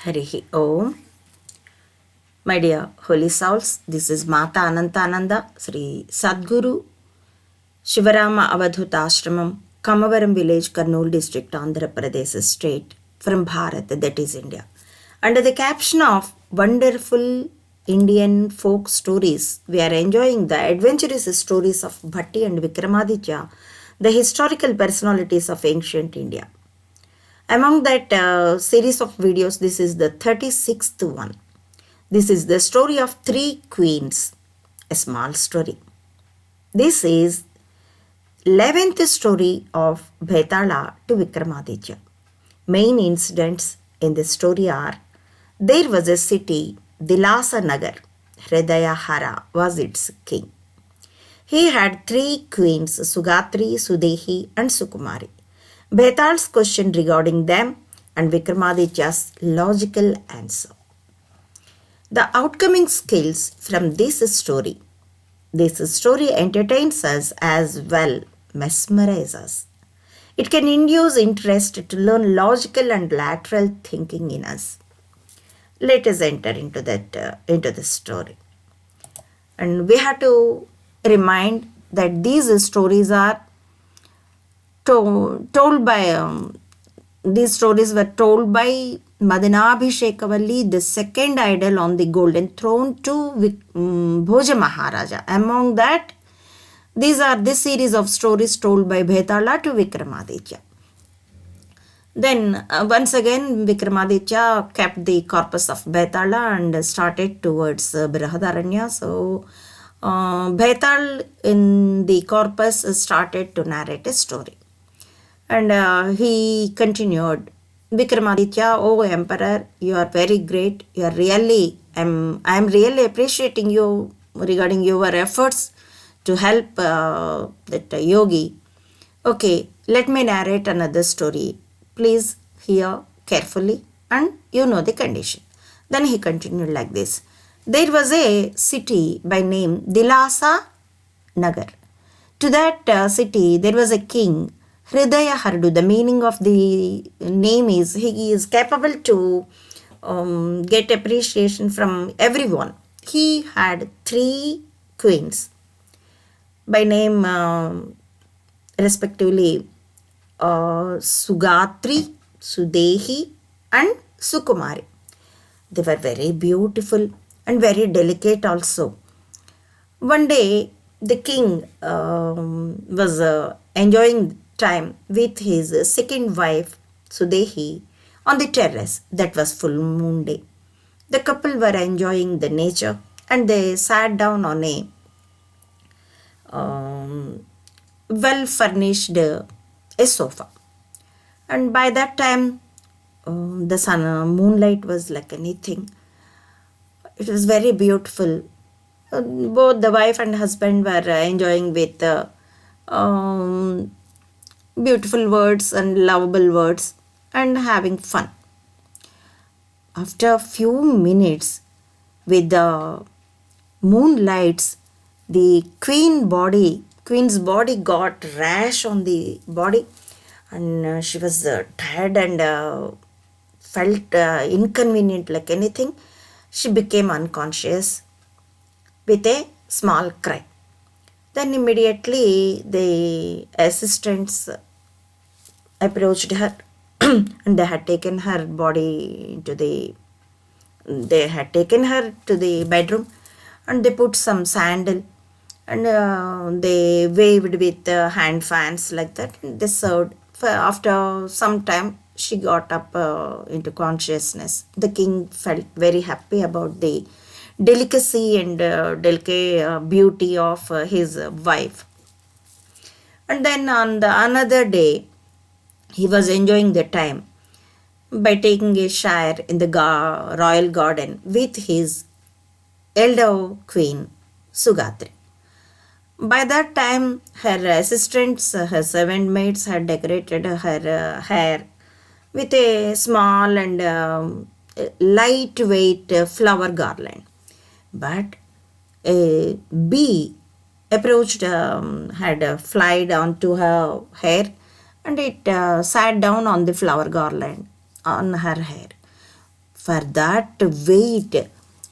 Harihi Om. My dear holy souls, this is Mata Anantananda, Sri Sadguru Shivarama Avadhuta Ashramam, Kamavaram village, Kurnool district, Andhra Pradesh state, from Bharat, that is India. Under the caption of Wonderful Indian Folk Stories, we are enjoying the adventurous stories of Bhatti and Vikramaditya, the historical personalities of ancient India. Among that series of videos, this is the 36th one. This is the story of three queens, a small story. This is 11th story of Bhethala to Vikramaditya. Main incidents in the story are: there was a city, Dilasa Nagar.Hridayahara was its king. He had three queens, Sugatri, Sudehi and Sukumari. Bhethal's question regarding them and Vikramaditya's logical answer. The outcoming skills from this story. This story entertains us as well mesmerizes us. It can induce interest to learn logical and lateral thinking in us. Let us enter into the story. And we have to remind that these stories are told by these stories were told by Madanabhishekavalli, the second idol on the golden throne, to Bhoja Maharaja. Among that, these are this series of stories told by Bhethala to Vikramaditya. Then once again Vikramaditya kept the corpus of Bhethala and started towards Brihadaranya. So Bhethal in the corpus started to narrate a story. And he continued, Vikramaditya, O Emperor, you are very great. You are really, I am really appreciating you regarding your efforts to help that yogi. Okay, let me narrate another story. Please hear carefully and you know the condition. Then he continued like this. There was a city by name Dilasa Nagar. To that city there was a king, Hridayahara. The meaning of the name is he is capable to get appreciation from everyone. He had three queens by name respectively Sugatri, Sudehi and Sukumari. They were very beautiful and very delicate also. One day the king was enjoying time with his second wife Sudehi on the terrace. That was full moon day. The couple were enjoying the nature and they sat down on a well furnished a sofa. And by that time the moonlight was like anything. It was very beautiful. Both the wife and husband were enjoying with beautiful words and lovable words and having fun. After a few minutes, with the moonlights, the queen's body got rash on the body, and she was tired and felt inconvenient like anything. She became unconscious with a small cry. Then immediately the assistants approached her and they had taken her to the bedroom and they put some sandal and they waved with hand fans like that. They served. After some time she got up into consciousness. The king felt very happy about the delicacy and delicate beauty of his wife. And then on the another day he was enjoying the time by taking a shower in the royal garden with his elder queen Sugatri. By that time her assistants, her servant maids had decorated her hair with a small and lightweight flower garland. But a bee approached, had flied onto her hair and it sat down on the flower garland on her hair. For that weight,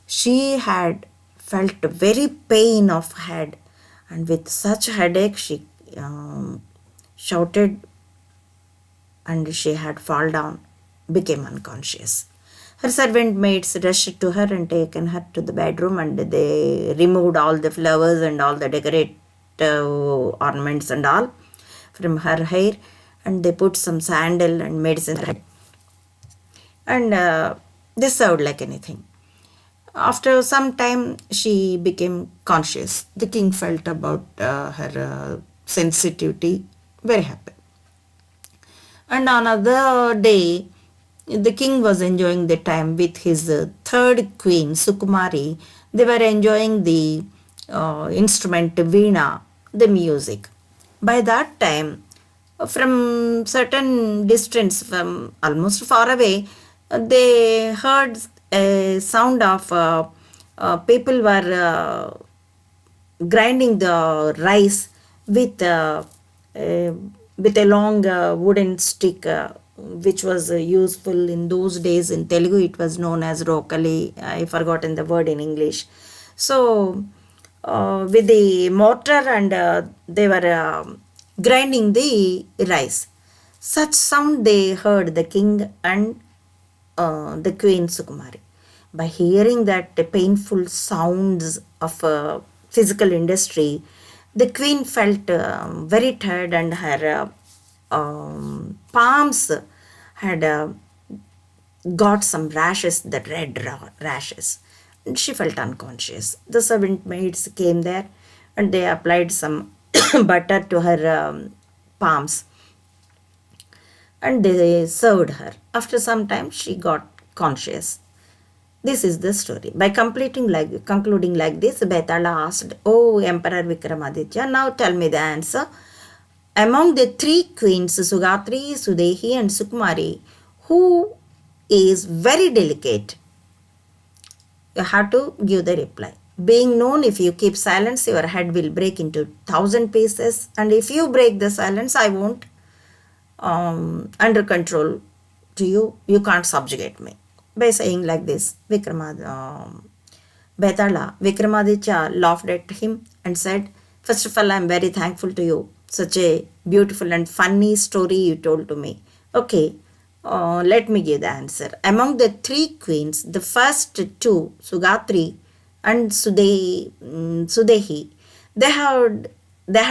she had felt very pain of head, and with such headache she shouted, and she had fall down, became unconscious. Her servant maids rushed to her and taken her to the bedroom, and they removed all the flowers and all the decorative ornaments and all from her hair, and they put some sandal and medicine in her head, and they served like anything. After some time, she became conscious. The king felt about her sensitivity, very happy. And another day, the king was enjoying the time with his third queen, Sukumari. They were enjoying the instrument Veena, the music. By that time, from certain distance, from almost far away, they heard a sound of people were grinding the rice with uh, with a long wooden stick, which was useful in those days. In Telugu, it was known as rokali. I forgotten the word in English. So, with the mortar, and they were grinding the rice. Such sound they heard, the king and the queen Sukumari. By hearing that painful sounds of physical industry, the queen felt very tired, and her palms had got some rashes, the red rashes. And she felt unconscious. The servant maids came there, and they applied some butter to her palms, and they served her. After some time, she got conscious. This is the story. By concluding like this, Bhetha asked, "Oh, Emperor Vikramaditya, now tell me the answer. Among the three queens, Sugatri, Sudehi, and Sukumari, who is very delicate?" You have to give the reply. Being known, if you keep silence, your head will break into 1,000 pieces, and if you break the silence, I won't under control to you. You can't subjugate me. By saying like this, Vikramaditya laughed at him and said, "First of all, I am very thankful to you. Such a beautiful and funny story you told to me. Okay, let me give the answer. Among the three queens, the first two, Sugatri and Sudehi, they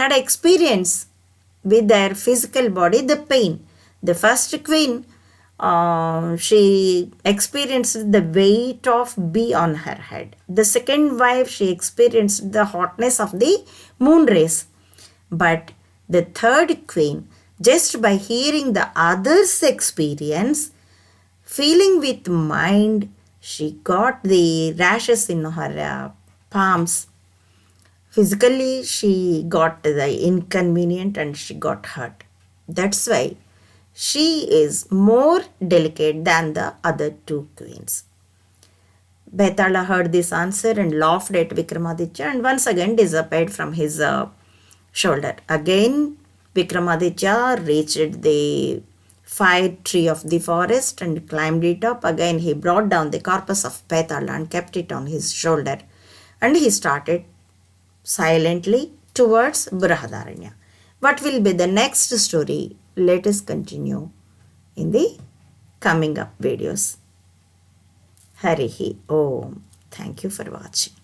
had experience with their physical body the pain. The first queen, she experienced the weight of bee on her head. The second wife, she experienced the hotness of the moon rays. But the third queen, just by hearing the others' experience, feeling with mind, she got the rashes in her palms. Physically, she got the inconvenient and she got hurt. That's why she is more delicate than the other two queens." Bhetha heard this answer and laughed at Vikramaditya, and once again disappeared from his shoulder. Again, Vikramaditya reached the fire tree of the forest and climbed it up. Again, he brought down the corpus of Bhetha and kept it on his shoulder, and he started silently towards Brihadaranya. What will be the next story? Let us continue in the coming up videos. Harihi Om. Thank you for watching.